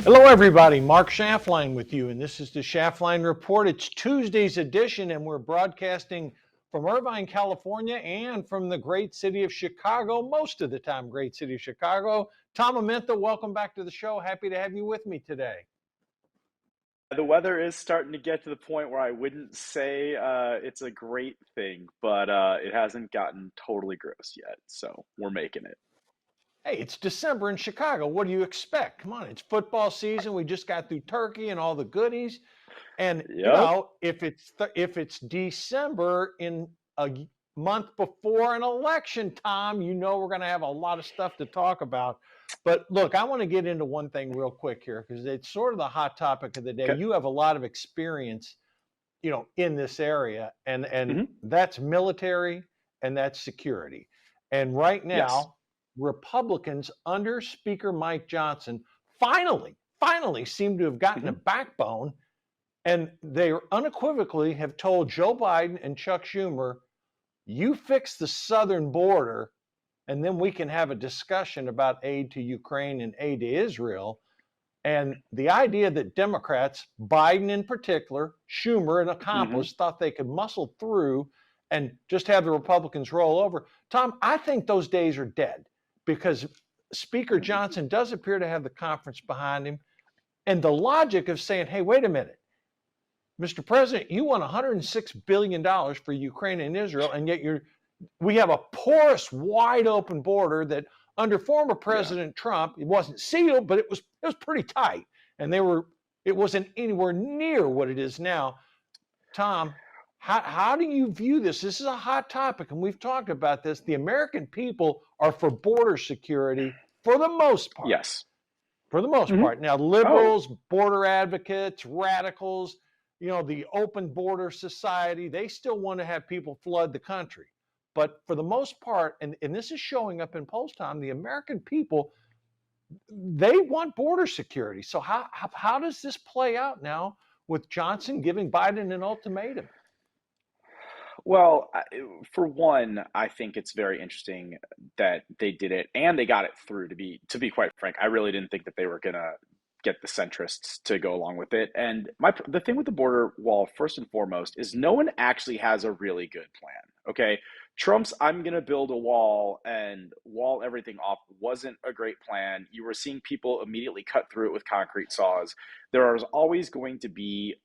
Hello, everybody. Mark Schaftlein with you, and this is the Schaftlein Report. It's Tuesday's edition, and we're broadcasting from Irvine, California, and from the great city of Chicago, most of the time, great city of Chicago. Tom Amenta, welcome back to the show. Happy to have you with me today. The weather is starting to get to the point where I wouldn't say it's a great thing, but it hasn't gotten totally gross yet, so we're making it. Hey, it's December in Chicago. What do you expect? Come on, it's football season. We just got through turkey and all the goodies. And Yep. if it's December in a month before an election, Tom, we're going to have a lot of stuff to talk about. But look, I want to get into one thing real quick here because it's sort of the hot topic of the day. Okay. You have a lot of experience, in this area, and hmm that's military and that's security. And right Yes. now, Republicans under Speaker Mike Johnson finally seem to have gotten a hmm backbone, and they unequivocally have told Joe Biden and Chuck Schumer, you fix the southern border, and then we can have a discussion about aid to Ukraine and aid to Israel. And the idea that Democrats, Biden in particular, Schumer and hmm accomplice, thought they could muscle through and just have the Republicans roll over. Tom, I think those days are dead because Speaker Johnson does appear to have the conference behind him. And the logic of saying, hey, wait a minute, Mr. President, you want $106 billion for Ukraine and Israel, and yet we have a porous, wide open border that under former Yeah. President Trump, it wasn't sealed, but it was pretty tight. And it wasn't anywhere near what it is now. Tom, how do you view this? This is a hot topic, and we've talked about this. The American people are for border security for the most part. Yes. For the most hmm part. Now, Oh, liberals, border advocates, radicals, the open border society, they still want to have people flood the country. But for the most part, and this is showing up in polls, Tom, the American people, they want border security. So how does this play out now with Johnson giving Biden an ultimatum? well, for one, I think it's very interesting that they did it and they got it through. To be quite frank, I really didn't think that they were gonna get the centrists to go along with it. And the thing with the border wall, first and foremost, is no one actually has a really good plan. Okay, Trump's "I'm gonna build a wall and wall everything off" wasn't a great plan. You were seeing people immediately cut through it with concrete saws. There is always going to be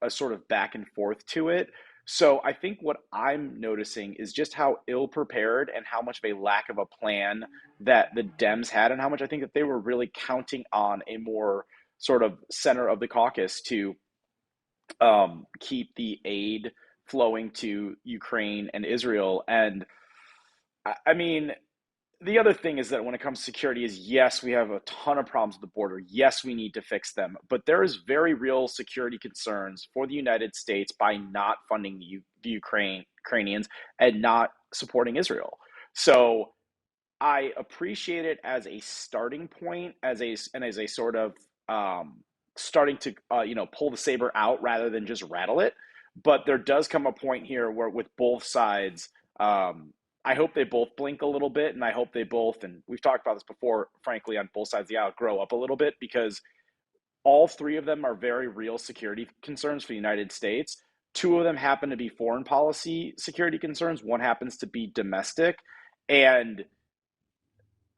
a sort of back and forth to it. So I think what I'm noticing is just how ill prepared and how much of a lack of a plan that the Dems had, and how much I think that they were really counting on a more sort of center of the caucus to keep the aid flowing to Ukraine and Israel. And I mean, the other thing is that when it comes to security is, yes, we have a ton of problems at the border. Yes, we need to fix them, but there is very real security concerns for the United States by not funding the Ukrainians and not supporting Israel. So I appreciate it as a starting point, as a sort of starting to pull the saber out rather than just rattle it. But there does come a point here where with both sides, I hope they both blink a little bit, and I hope they both, and we've talked about this before, frankly, on both sides of the aisle, grow up a little bit, because all three of them are very real security concerns for the United States. Two of them happen to be foreign policy security concerns. One happens to be domestic, and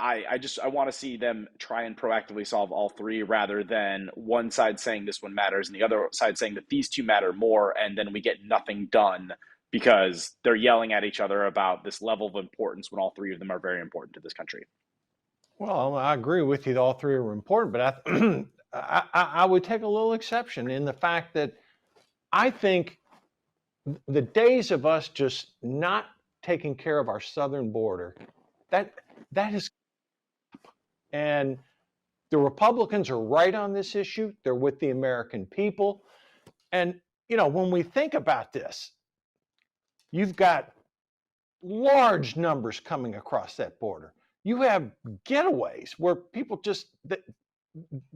I want to see them try and proactively solve all three rather than one side saying this one matters and the other side saying that these two matter more, and then we get nothing done because they're yelling at each other about this level of importance when all three of them are very important to this country. Well, I agree with you that all three are important, but I would take a little exception in the fact that I think the days of us just not taking care of our southern border, that is, and the Republicans are right on this issue. They're with the American people. And, when we think about this, you've got large numbers coming across that border. You have getaways where people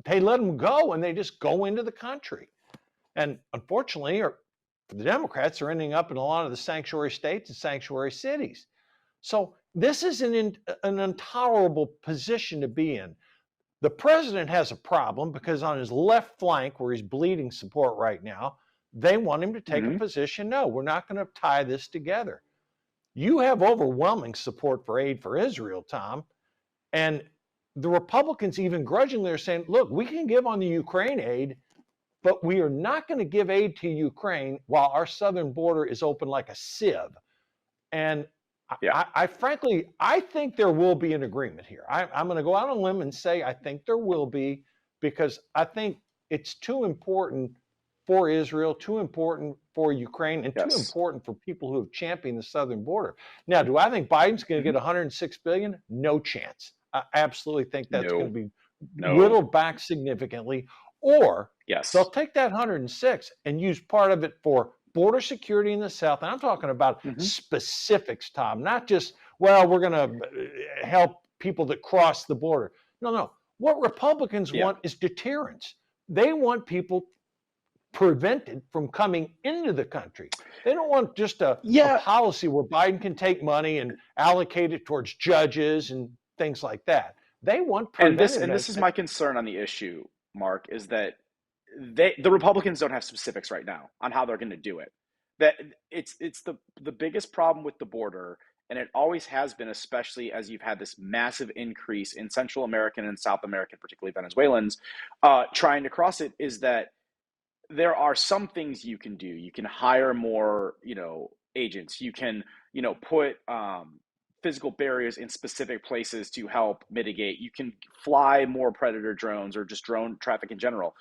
they let them go and they just go into the country. And unfortunately, the Democrats are ending up in a lot of the sanctuary states and sanctuary cities. So this is an intolerable position to be in. The president has a problem because on his left flank, where he's bleeding support right now, they want him to take a Hmm. position. No, we're not going to tie this together. You have overwhelming support for aid for Israel, Tom. And the Republicans even grudgingly are saying, look, we can give on the Ukraine aid, but we are not going to give aid to Ukraine while our southern border is open like a sieve. And Yeah. I frankly, I think there will be an agreement here. I'm going to go out on a limb and say I think there will be, because I think it's too important for Israel, too important for Ukraine, and too Yes. important for people who have championed the southern border. Now, do I think Biden's going to Hmm. get 106 billion? No chance. I absolutely think that's going No. to be No. whittled back significantly, or Yes. they'll take that 106 and use part of it for border security in the South. And I'm talking about Hmm. specifics, Tom, not just, well, we're going to help people that cross the border. No, no. What Republicans Yeah. want is deterrence. They want people prevented from coming into the country. They don't want just a Yeah. policy where Biden can take money and allocate it towards judges and things like that. They want preventive And this is medicine. my concern on the issue, Mark, is that the Republicans don't have specifics right now on how they're going to do it. That it's the biggest problem with the border, and it always has been, especially as you've had this massive increase in Central American and South American, particularly Venezuelans, trying to cross it, is that there are some things you can do. You can hire more, agents. You can, put physical barriers in specific places to help mitigate. You can fly more predator drones or just drone traffic in general.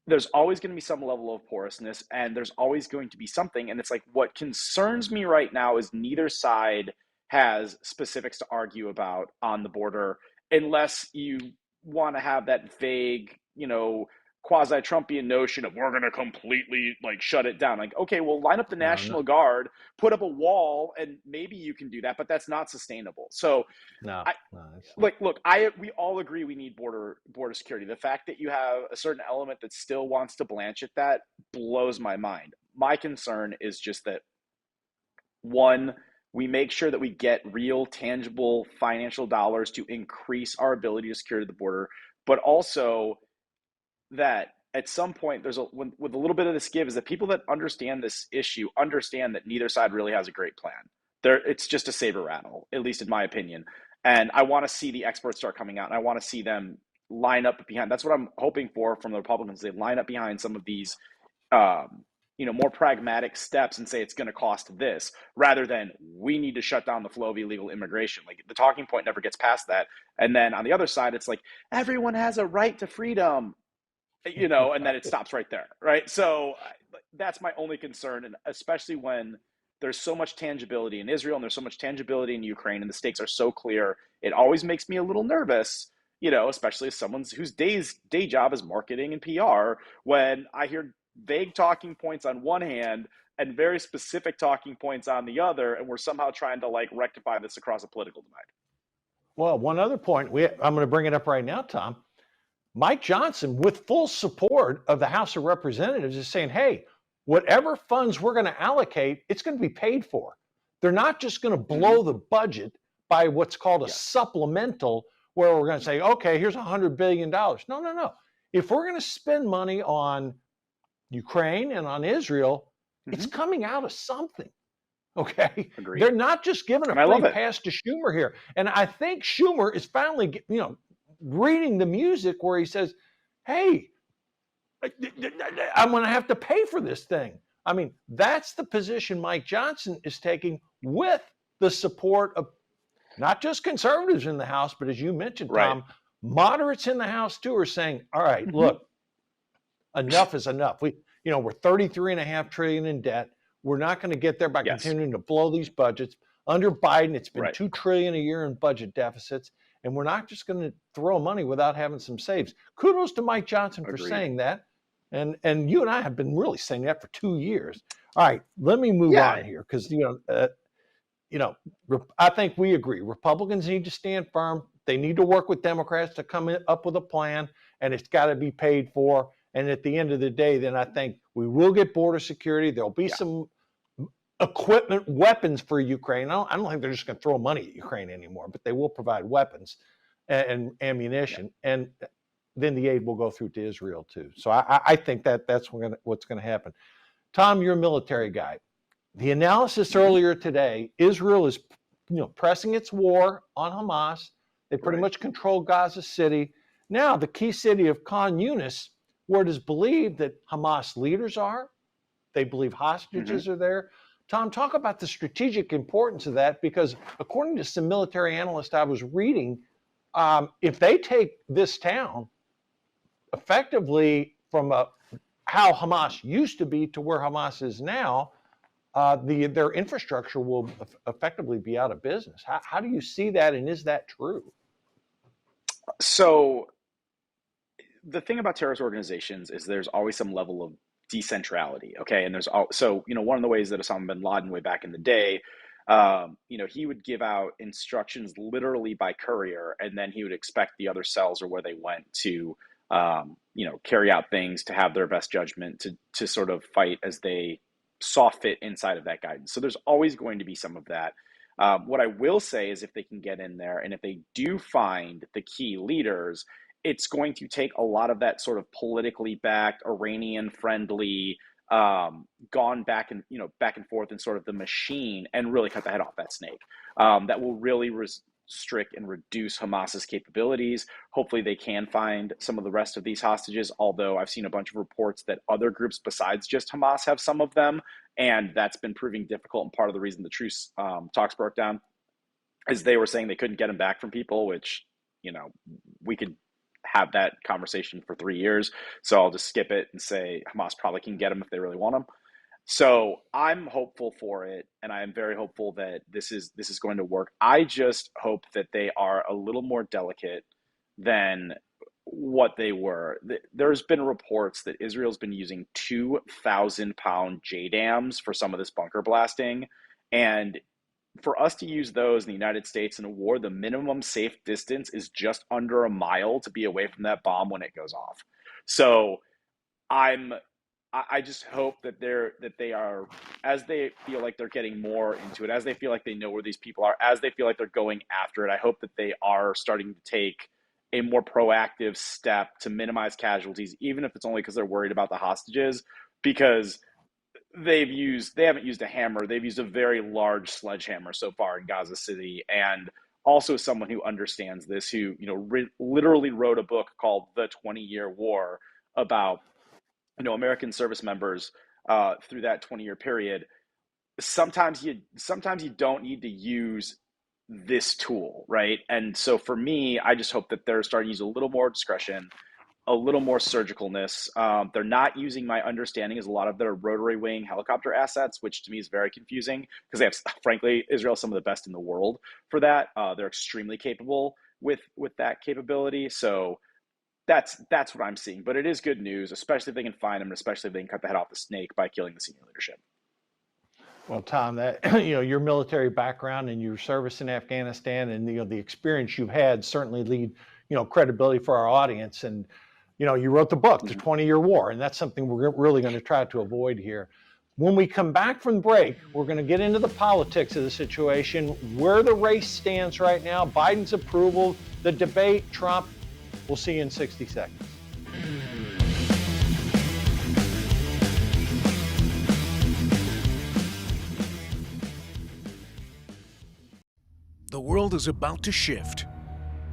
There's always going to be some level of porousness, and there's always going to be something. And it's like, what concerns me right now is neither side has specifics to argue about on the border, unless you want to have that vague, quasi-Trumpian notion of we're going to completely like shut it down. Like, okay, well, line up the No, no, National Guard, put up a wall, and maybe you can do that, but that's not sustainable. So no, I, no. It's not. look, we all agree we need border security. The fact that you have a certain element that still wants to blanch at that blows my mind. My concern is just that, one, we make sure that we get real tangible financial dollars to increase our ability to secure the border, but also that at some point with a little bit of this give is that people that understand this issue understand that neither side really has a great plan. It's just a saber rattle, at least in my opinion. And I want to see the experts start coming out, and I want to see them line up behind. That's what I'm hoping for from the Republicans. They line up behind some of these, more pragmatic steps and say it's going to cost this, rather than we need to shut down the flow of illegal immigration. Like, the talking point never gets past that. And then on the other side, it's like everyone has a right to freedom, and then it stops right there, right? So that's my only concern, and especially when there's so much tangibility in Israel and there's so much tangibility in Ukraine, and the stakes are so clear, it always makes me a little nervous, especially as someone whose day job is marketing and PR, when I hear vague talking points on one hand and very specific talking points on the other, and we're somehow trying to like rectify this across a political divide. Well, one other point, I'm going to bring it up right now, Tom. Mike Johnson, with full support of the House of Representatives, is saying, hey, whatever funds we're going to allocate, it's going to be paid for. They're not just going to blow the budget by what's called a Yes. supplemental, where we're going to say, okay, here's $100 billion. No, no, no. If we're going to spend money on Ukraine and on Israel, it's coming out of something. Okay. Agreed. They're not just giving And a I love free it. pass to Schumer here. And I think Schumer is finally, reading the music where he says, hey, I'm going to have to pay for this thing. I mean, that's the position Mike Johnson is taking, with the support of not just conservatives in the House, but as you mentioned, Right. Tom, moderates in the House too are saying, all right, look, enough is enough. We're 33.5 trillion in debt. We're not going to get there by continuing to blow these budgets. Under Biden, it's been $2 trillion a year in budget deficits, and we're not just going to throw money without having some saves. Kudos to Mike Johnson for saying that, and you and I have been really saying that for 2 years. All right, let me move on here, because I think we agree. Republicans need to stand firm. They need to work with Democrats to come up with a plan, and it's got to be paid for. And at the end of the day, then I think we will get border security. There'll be some equipment, weapons for Ukraine. I don't think they're just going to throw money at Ukraine anymore, but they will provide weapons and ammunition, and then the aid will go through to Israel too. So I think that's what's going to happen. Tom, you're a military guy. The analysis earlier today, Israel is, pressing its war on Hamas. They pretty much control Gaza City. Now, the key city of Khan Younis, where it is believed that Hamas leaders are, they believe hostages are there. Tom, talk about the strategic importance of that, because according to some military analysts I was reading, if they take this town, effectively from how Hamas used to be to where Hamas is now, their infrastructure will effectively be out of business. How do you see that, and is that true? So the thing about terrorist organizations is there's always some level of decentrality, okay? And one of the ways that Osama bin Laden way back in the day, he would give out instructions literally by courier, and then he would expect the other cells or where they went to, carry out things to have their best judgment to sort of fight as they saw fit inside of that guidance. So there's always going to be some of that. What I will say is if they can get in there and if they do find the key leaders, it's going to take a lot of that sort of politically backed, Iranian friendly, gone back and forth in sort of the machine and really cut the head off that snake. That will really restrict and reduce Hamas's capabilities. Hopefully they can find some of the rest of these hostages, although I've seen a bunch of reports that other groups besides just Hamas have some of them, and that's been proving difficult. And part of the reason the truce talks broke down is they were saying they couldn't get them back from people, which, we could have that conversation for 3 years. So I'll just skip it and say Hamas probably can get them if they really want them. So I'm hopeful for it, and I am very hopeful that this is going to work. I just hope that they are a little more delicate than what they were. There's been reports that Israel's been using 2,000-pound JDAMs for some of this bunker blasting, and for us to use those in the United States in a war, the minimum safe distance is just under a mile to be away from that bomb when it goes off. So I just hope that they are, as they feel like they're getting more into it, as they feel like they know where these people are, as they feel like they're going after it, I hope that they are starting to take a more proactive step to minimize casualties, even if it's only because they're worried about the hostages, because they haven't used a hammer. They've used a very large sledgehammer so far in Gaza City. And also someone who understands this, who, literally wrote a book called The 20-Year War about, American service members through that 20-year period. Sometimes you don't need to use this tool, right? And so for me, I just hope that they're starting to use a little more discretion, a little more surgicalness. They're not using, my understanding is, a lot of their rotary wing helicopter assets, which to me is very confusing because they have, frankly, Israel some of the best in the world for that. They're extremely capable with that capability. So that's what I'm seeing. But it is good news, especially if they can find them, and especially if they can cut the head off the snake by killing the senior leadership. Well, Tom, that your military background and your service in Afghanistan and the experience you've had certainly lead credibility for our audience. And you wrote the book, The 20-Year War, and that's something we're really going to try to avoid here. When we come back from break, we're going to get into the politics of the situation, where the race stands right now, Biden's approval, the debate, Trump. We'll see you in 60 seconds. The world is about to shift.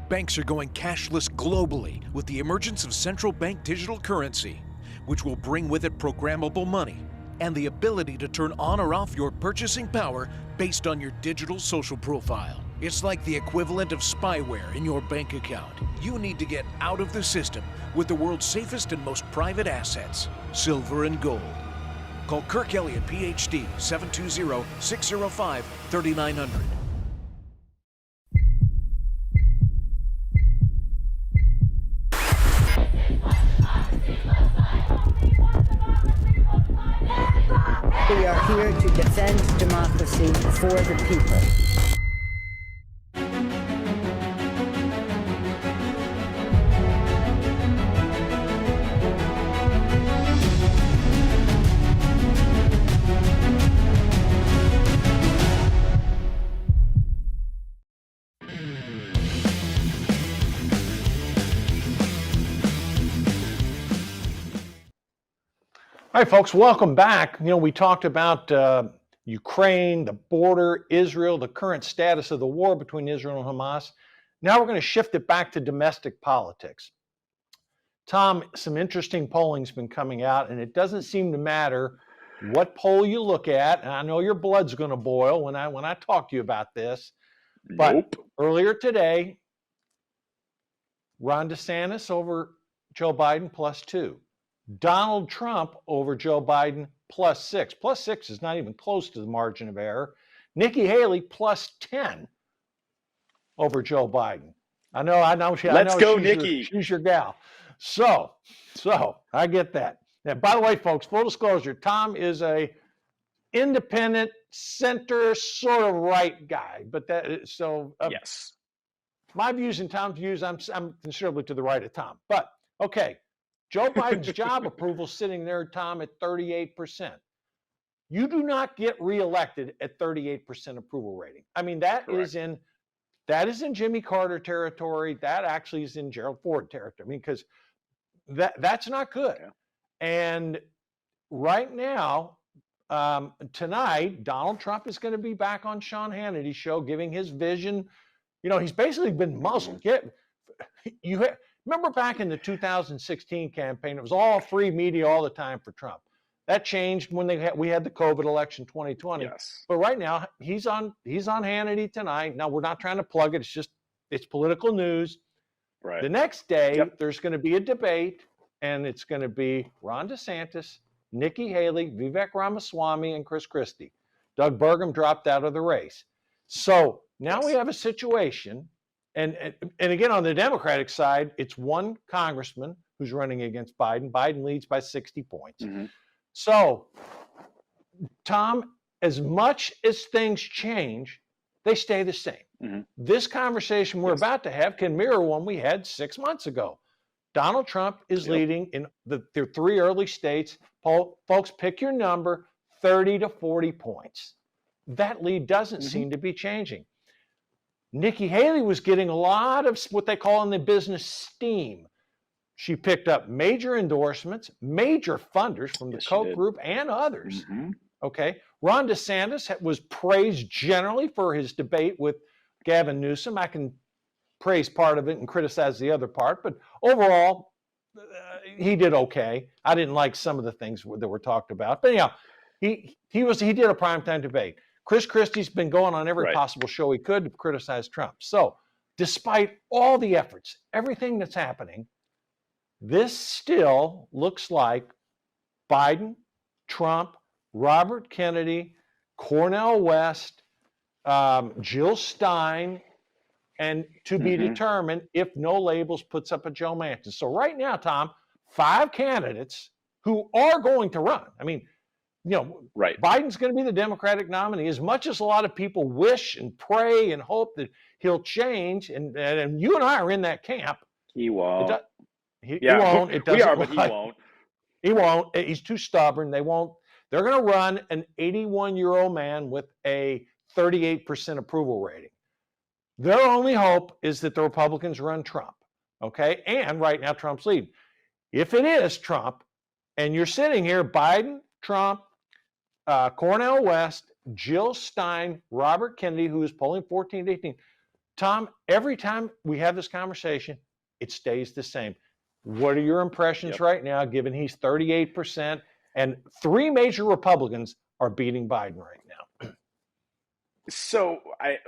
Banks are going cashless globally with the emergence of central bank digital currency, which will bring with it programmable money and the ability to turn on or off your purchasing power based on your digital social profile. It's like the equivalent of spyware in your bank account. You need to get out of the system with the world's safest and most private assets, silver and gold. Call Kirk Elliott, PhD, 720-605-3900. We are here to defend democracy for the people. All right, folks, welcome back. We talked about Ukraine, the border, Israel, the current status of the war between Israel and Hamas. Now we're going to shift it back to domestic politics. Tom, some interesting polling's been coming out, and it doesn't seem to matter what poll you look at. And I know your blood's going to boil when I talk to you about this. But Nope. earlier today, Ron DeSantis over Joe Biden +2. Donald Trump over Joe Biden +6. +6 is not even close to the margin of error. Nikki Haley +10 over Joe Biden. I know. Let's go, Nikki. She's your gal. So I get that. Now, by the way, folks, full disclosure, Tom is a independent, center, sort of right guy. But Yes. My views and Tom's views, I'm considerably to the right of Tom. But okay, Joe Biden's job approval sitting there, Tom, at 38%. You do not get reelected at 38% approval rating. I mean, that is in Jimmy Carter territory. That actually is in Gerald Ford territory. I mean, because that's not good. Yeah. And right now, tonight, Donald Trump is going to be back on Sean Hannity's show, giving his vision. He's basically been muzzled. Remember back in the 2016 campaign, it was all free media all the time for Trump. That changed when we had the COVID election 2020. Yes. But right now, he's on Hannity tonight. Now, we're not trying to plug it. It's political news. Right. The next day, there's going to be a debate, and it's going to be Ron DeSantis, Nikki Haley, Vivek Ramaswamy, and Chris Christie. Doug Burgum dropped out of the race. So now we have a situation, and again, on the Democratic side, it's one congressman who's running against Biden. Biden leads by 60 points. Mm-hmm. So, Tom, as much as things change, they stay the same. Mm-hmm. This conversation we're about to have can mirror one we had 6 months ago. Donald Trump is leading in the 3 early states. Folks, pick your number, 30 to 40 points. That lead doesn't seem to be changing. Nikki Haley was getting a lot of what they call in the business steam. She picked up major endorsements, major funders from the Koch group and others. Mm-hmm. Okay. Ron DeSantis was praised generally for his debate with Gavin Newsom. I can praise part of it and criticize the other part, but overall, he did okay. I didn't like some of the things that were talked about, but anyhow, he did a primetime debate. Chris Christie's been going on every possible show he could to criticize Trump. So, despite all the efforts, everything that's happening, this still looks like Biden, Trump, Robert Kennedy, Cornel West, Jill Stein, and to be determined if No Labels puts up a Joe Manchin. So right now, Tom, 5 candidates who are going to run. I mean, Biden's going to be the Democratic nominee. As much as a lot of people wish and pray and hope that he'll change, and you and I are in that camp. He won't. He won't. It doesn't. But he won't. He won't. He's too stubborn. They won't. They're going to run an 81-year-old man with a 38% approval rating. Their only hope is that the Republicans run Trump. Okay, and right now Trump's leading. If it is Trump, and you're sitting here, Biden, Trump, Cornel West, Jill Stein, Robert Kennedy, who is polling 14 to 18. Tom, every time we have this conversation, it stays the same. What are your impressions right now, given he's 38% and 3 major Republicans are beating Biden right now? So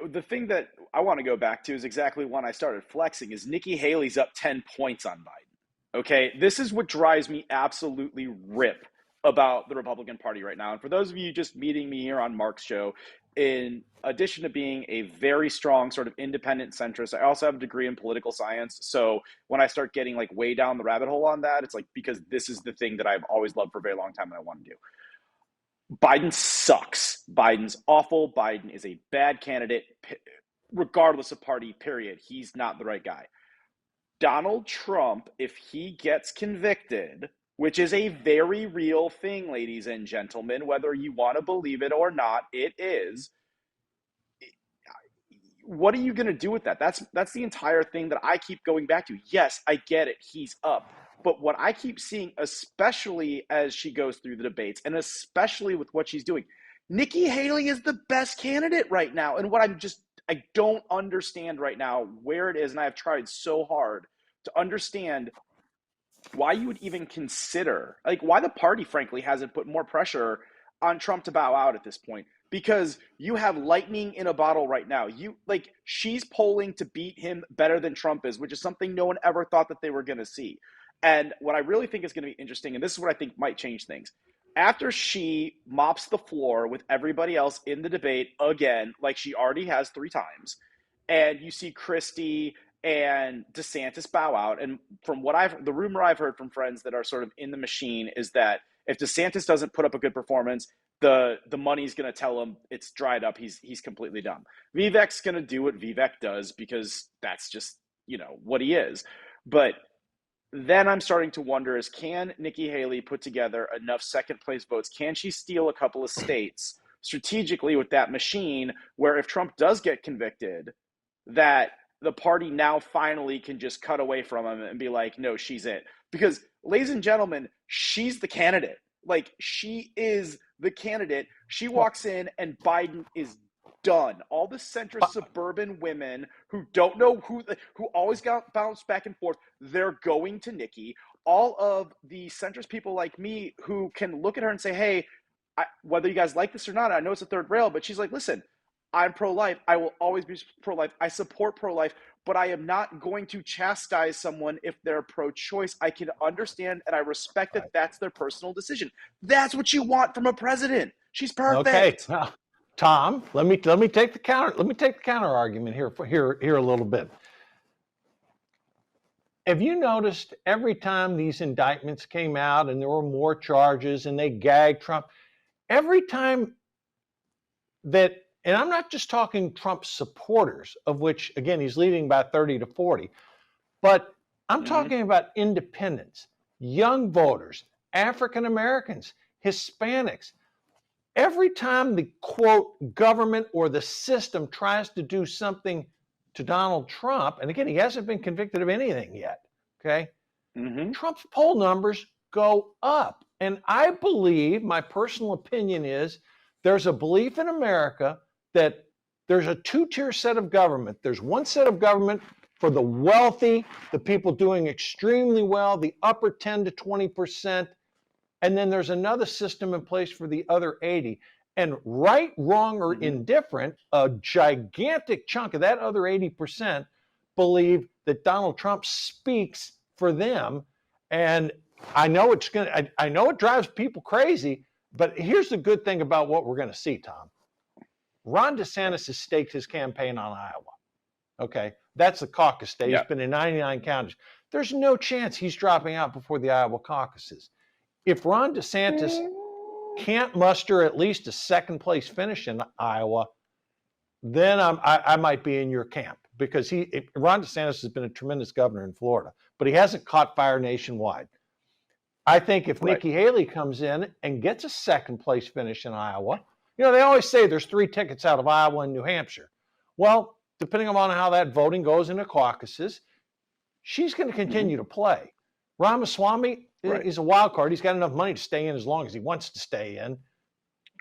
the thing that I want to go back to is exactly when I started flexing is Nikki Haley's up 10 points on Biden. Okay, this is what drives me absolutely rip about the Republican Party right now. And for those of you just meeting me here on Mark's show, in addition to being a very strong sort of independent centrist, I also have a degree in political science. So when I start getting like way down the rabbit hole on that, it's like because this is the thing that I've always loved for a very long time and I want to do. Biden sucks. Biden's awful. Biden is a bad candidate, regardless of party, period. He's not the right guy. Donald Trump, if he gets convicted, which is a very real thing, ladies and gentlemen, whether you want to believe it or not, it is. What are you going to do with that? That's the entire thing that I keep going back to. Yes, I get it. He's up. But what I keep seeing, especially as she goes through the debates and especially with what she's doing, Nikki Haley is the best candidate right now. And what I don't understand right now where it is, and I've tried so hard to understand why you would even consider, like, why the party, frankly, hasn't put more pressure on Trump to bow out at this point. Because you have lightning in a bottle right now. She's polling to beat him better than Trump is, which is something no one ever thought that they were going to see. And what I really think is going to be interesting, and this is what I think might change things, after she mops the floor with everybody else in the debate again, like she already has 3 times, and you see Christie and DeSantis bow out. And from the rumor I've heard from friends that are sort of in the machine is that if DeSantis doesn't put up a good performance, the money's going to tell him it's dried up. He's completely done. Vivek's going to do what Vivek does because that's just, what he is. But then I'm starting to wonder can Nikki Haley put together enough second place votes? Can she steal a couple of states strategically with that machine where if Trump does get convicted, that the party now finally can just cut away from him and be like, no, she's it. Because, ladies and gentlemen, she's the candidate. She is the candidate. She walks in and Biden is done. All the centrist suburban women who don't know who always got bounced back and forth, they're going to Nikki. All of the centrist people like me who can look at her and say, hey, whether you guys like this or not, I know it's a third rail, but she's like, listen, I'm pro-life. I will always be pro-life. I support pro-life, but I am not going to chastise someone if they're pro-choice. I can understand and I respect that that's their personal decision. That's what you want from a president. She's perfect. Okay, now, Tom, let me take the counter. Let me take the counter argument here a little bit. Have you noticed every time these indictments came out and there were more charges and they gagged Trump, every time that, and I'm not just talking Trump supporters, of which, again, he's leading by 30 to 40, but I'm talking about independents, young voters, African Americans, Hispanics. Every time the, quote, government or the system tries to do something to Donald Trump, and again, he hasn't been convicted of anything yet, okay? Trump's poll numbers go up. And I believe, my personal opinion is, there's a belief in America that there's a 2-tier set of government. There's one set of government for the wealthy, the people doing extremely well, the upper 10 to 20%, and then there's another system in place for the other 80. And right, wrong, or indifferent, a gigantic chunk of that other 80% believe that Donald Trump speaks for them. And I know I know it drives people crazy, but here's the good thing about what we're going to see, Tom. Ron DeSantis has staked his campaign on Iowa. Okay, that's the caucus state. He's been in 99 counties. There's no chance he's dropping out before the Iowa caucuses. If Ron DeSantis can't muster at least a second place finish in Iowa, then I might be in your camp, because Ron DeSantis has been a tremendous governor in Florida, but he hasn't caught fire nationwide. I think if Nikki Haley comes in and gets a second place finish in Iowa, they always say there's 3 tickets out of Iowa and New Hampshire. Well, depending on how that voting goes in the caucuses, she's going to continue to play. Ramaswamy is a wild card. He's got enough money to stay in as long as he wants to stay in.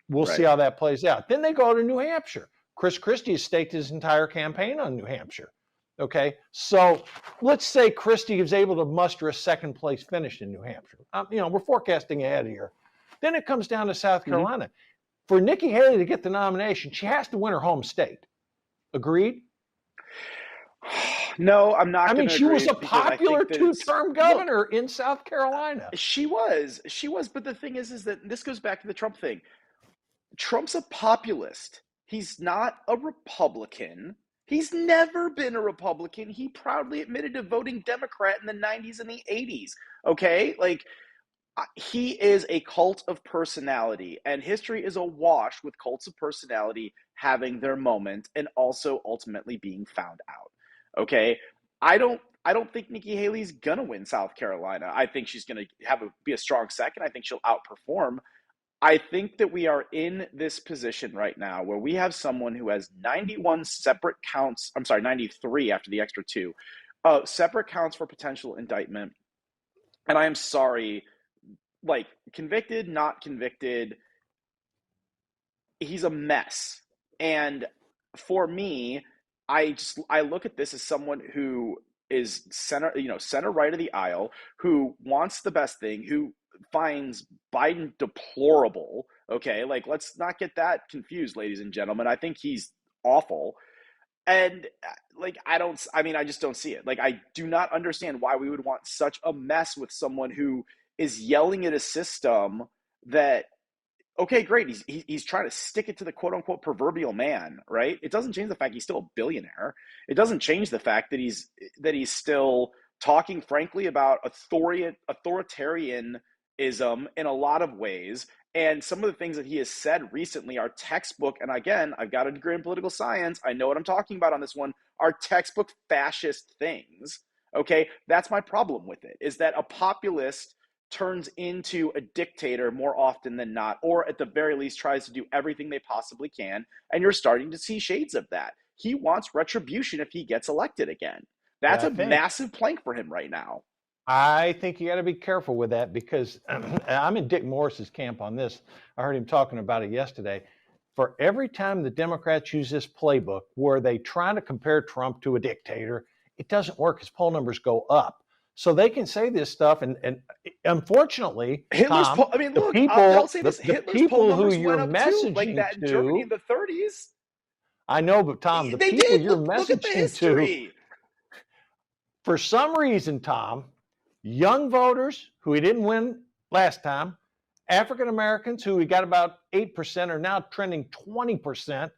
We'll see how that plays out. Then they go to New Hampshire. Chris Christie has staked his entire campaign on New Hampshire. Okay, so let's say Christie is able to muster a second place finish in New Hampshire. We're forecasting ahead here. Then it comes down to South Carolina. For Nikki Haley to get the nomination, she has to win her home state. Agreed? No, I'm not. I mean, she was a popular 2-term governor in South Carolina. She was. But the thing is that this goes back to the Trump thing. Trump's a populist. He's not a Republican. He's never been a Republican. He proudly admitted to voting Democrat in the 90s and the 80s. Okay? He is a cult of personality, and history is awash with cults of personality having their moment and also ultimately being found out. Okay? I don't think Nikki Haley's gonna win South Carolina. I think she's gonna be a strong second. I think she'll outperform. I think that we are in this position right now where we have someone who has 91 separate counts. I'm sorry, 93 after the extra 2, separate counts for potential indictment. And I am sorry, like, convicted, not convicted, he's a mess. And for me, I look at this as someone who is center right of the aisle, who wants the best thing, who finds Biden deplorable. Okay, like, let's not get that confused, ladies and gentlemen. I think he's awful. And like, I just don't see it. Like, I do not understand why we would want such a mess with someone who is yelling at a system that, okay, great, he's trying to stick it to the quote unquote proverbial man, right? It doesn't change the fact he's still a billionaire. It doesn't change the fact that he's still talking frankly about authoritarianism in a lot of ways. And some of the things that he has said recently are textbook, and again, I've got a degree in political science, I know what I'm talking about on this one, are textbook fascist things. Okay, that's my problem with it, is that a populist turns into a dictator more often than not, or at the very least tries to do everything they possibly can, and you're starting to see shades of that. He wants retribution if he gets elected again. That's a massive plank for him right now. I think you got to be careful with that, because I'm in Dick Morris's camp on this. I heard him talking about it yesterday. For every time the Democrats use this playbook where they try to compare Trump to a dictator, it doesn't work. His poll numbers go up. So they can say this stuff, and unfortunately, Hitler's Tom, I mean, look, people, I'll say this: the Hitler's people poll who numbers you're went up too, messaging like that in to, Germany in the 30s. I know, but Tom, the They people did. you're Look at the messaging to, history. for some reason, Tom, young voters who he didn't win last time, African Americans who he got about 8% are now trending 20%,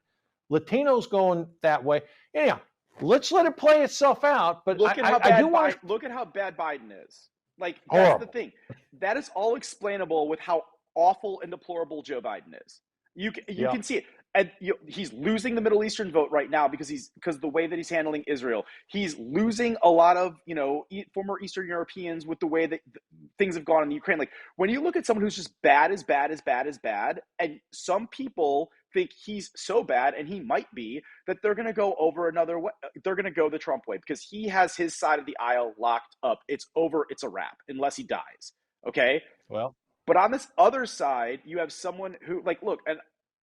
Latinos going that way. Anyhow, let's let it play itself out. But look at how bad Biden is. Like, that's horrible. the thing. That is all explainable with how awful and deplorable Joe Biden is. You can see it. And he's losing the Middle Eastern vote right now because the way that he's handling Israel. He's losing a lot of former Eastern Europeans with the way that things have gone in the Ukraine. Like, when you look at someone who's just bad, and some people think he's so bad, and he might be, that they're going to go over another way. They're going to go the Trump way because he has his side of the aisle locked up. It's over. It's a wrap unless he dies. Okay. Well, but on this other side, you have someone who, like, look, and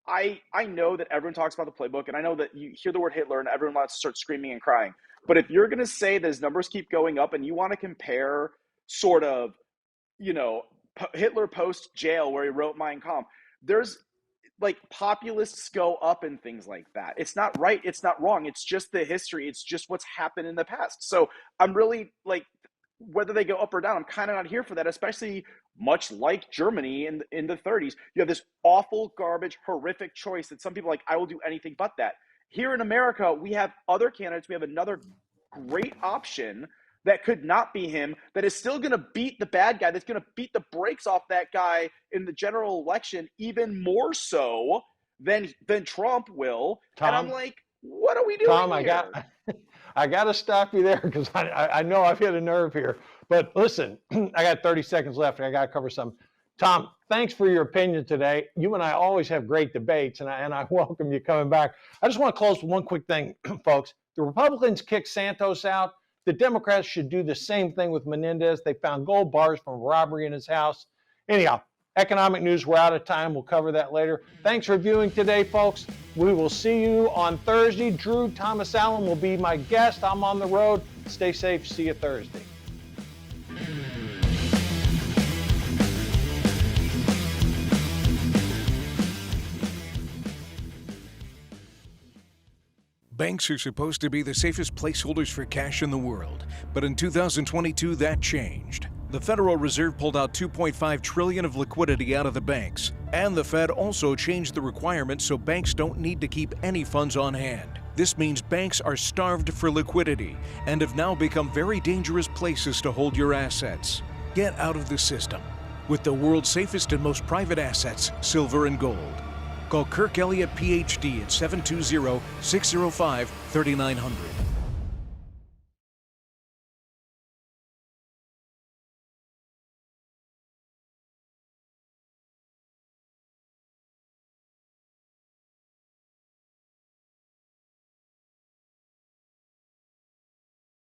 I know that everyone talks about the playbook, and I know that you hear the word Hitler and everyone wants to start screaming and crying. But if you're going to say that his numbers keep going up and you want to compare sort of, Hitler post-jail where he wrote Mein Kampf, there's, like, populists go up and things like that. It's not right. It's not wrong. It's just the history. It's just what's happened in the past. So I'm really, like, whether they go up or down, I'm kind of not here for that, especially much like Germany in the 30s. You have this awful, garbage, horrific choice that some people are like, I will do anything but that. Here in America, we have other candidates. We have another great option that could not be him, that is still going to beat the bad guy, that's going to beat the brakes off that guy in the general election even more so than Trump will. Tom, and I'm like, what are we doing here? I got to stop you there because I know I've hit a nerve here. But listen, I got 30 seconds left and I got to cover some. Tom, thanks for your opinion today. You and I always have great debates, and I welcome you coming back. I just want to close with one quick thing, folks. The Republicans kicked Santos out. The Democrats should do the same thing with Menendez. They found gold bars from a robbery in his house. Anyhow, economic news, we're out of time. We'll cover that later. Thanks for viewing today, folks. We will see you on Thursday. Drew Thomas Allen will be my guest. I'm on the road. Stay safe. See you Thursday. Banks are supposed to be the safest placeholders for cash in the world, but in 2022 that changed. The Federal Reserve pulled out $2.5 trillion of liquidity out of the banks, and the Fed also changed the requirements so banks don't need to keep any funds on hand. This means banks are starved for liquidity and have now become very dangerous places to hold your assets. Get out of the system with the world's safest and most private assets, silver and gold. Call Kirk Elliott, PhD at 720-605-3900.